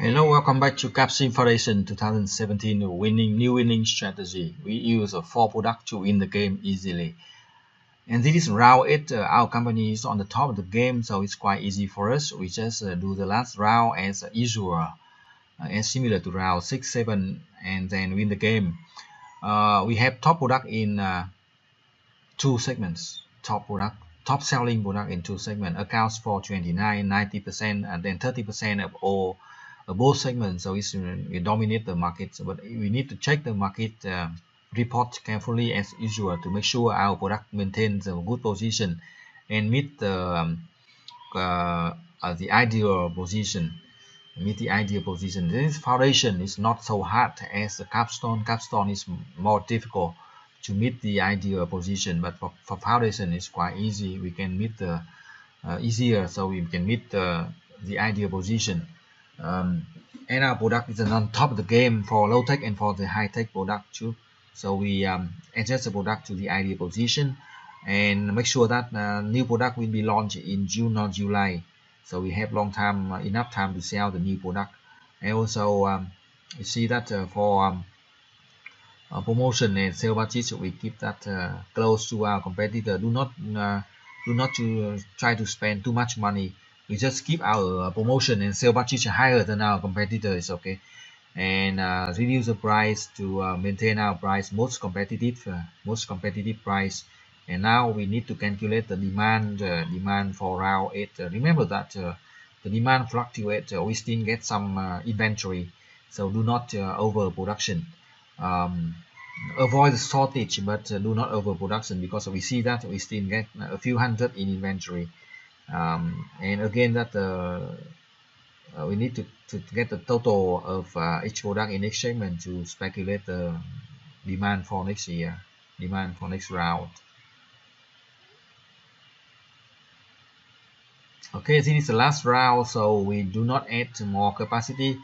Hello, welcome back to CAPSIM Foundation 2017 new winning strategy. We use 4 products to win the game easily. And this is round 8. Our company is on the top of the game, so it's quite easy for us. We just do the last round as usual, as similar to round 6, 7, and then win the game. We have top product in 2 segments. Top selling product in 2 segments accounts for 29, 90%, and then 30% of all both segments. So we dominate the market, but we need to check the market report carefully as usual to make sure our product maintains a good position and meet the ideal position. This foundation is not so hard as the CapStone. CapStone is more difficult to meet the ideal position, but for foundation it's quite easy. We can meet the easier, so we can meet the ideal position. And our product is on top of the game for low tech and for the high tech product too. So we adjust the product to the ideal position and make sure that new product will be launched in June or July. So we have enough time to sell the new product. And also you see that for promotion and sale budget, we keep that close to our competitor. Do not try to spend too much money. We just keep our promotion and sale budget higher than our competitors, okay, and reduce the price to maintain our price most competitive price. And now we need to calculate the demand for round 8. Remember that the demand fluctuates. We still get some inventory, so do not overproduction. Avoid the shortage, but do not overproduction, because we see that we still get a few hundred in inventory. And again that we need to get the total of each product in each segment to speculate the demand for next year, demand for next round. Okay, this is the last round, so we do not add more capacity.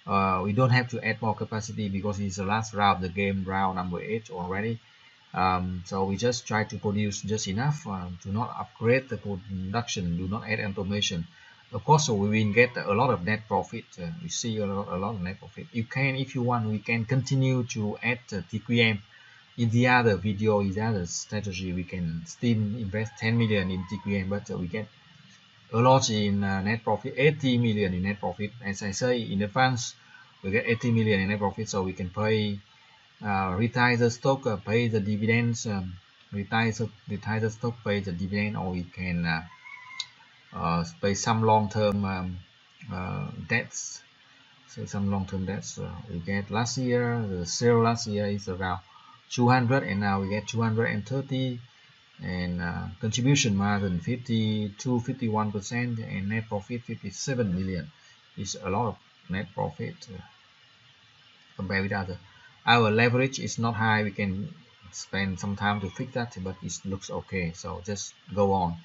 We don't have to add more capacity because it's the last round of the game, round number 8 already. So we just try to produce just enough to not upgrade the production, do not add automation. Of course, we will get a lot of net profit. We see a lot of net profit. You can, if you want, we can continue to add TQM in the other video, in the other strategy. We can still invest 10 million in TQM, but we get a lot in net profit, 80 million in net profit. As I say in advance, we get 80 million in net profit, so we can pay retire the stock, pay the dividends, retire the stock, pay the dividend, or we can pay some long-term debts. So some long-term debts we get last year. The sale last year is around 200, and now we get 230, and contribution margin 51%, and net profit 57 million. Is a lot of net profit compared with other. Our leverage is not high. We can spend some time to fix that, but it looks okay, so just go on.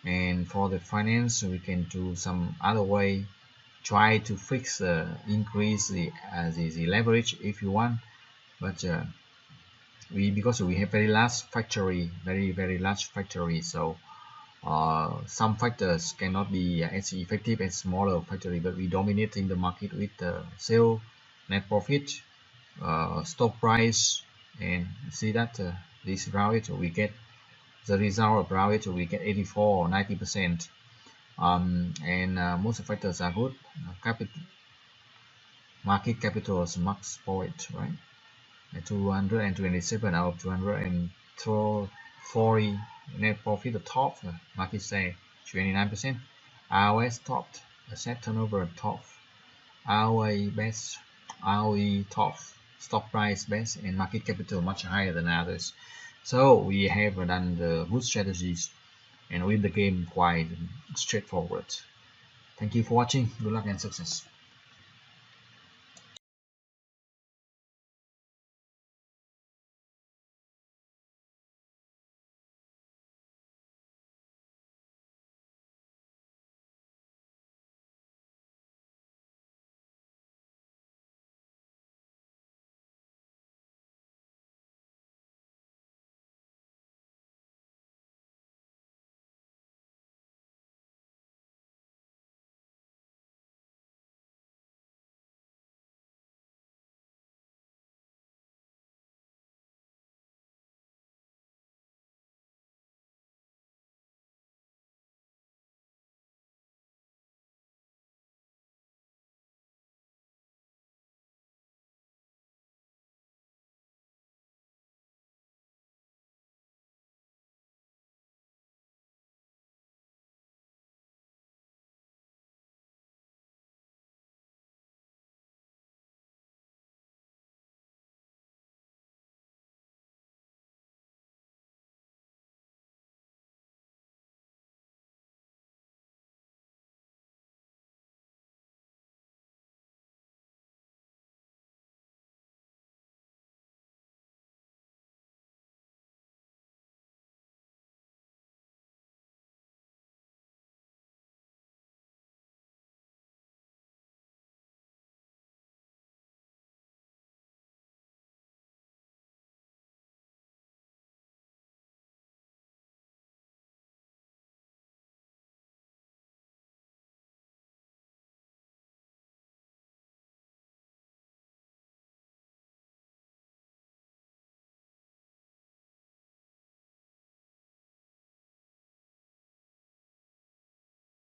And for the finance, we can do some other way, try to fix increase the leverage if you want, but because we have very large factory, very large factory, so some factors cannot be as effective as smaller factory, but we dominate in the market with sale, net profit, stock price. And see that this round we get the result of round we get 84 or 90%, and most factors are good. Market capital is max point, right? 227 out of 240. Net profit the top, market share 29%, ROS top, asset turnover top, ROA best, ROE top, stock price best, and market capital much higher than others. So we have done the good strategies and win the game quite straightforward. Thank you for watching. Good luck and success.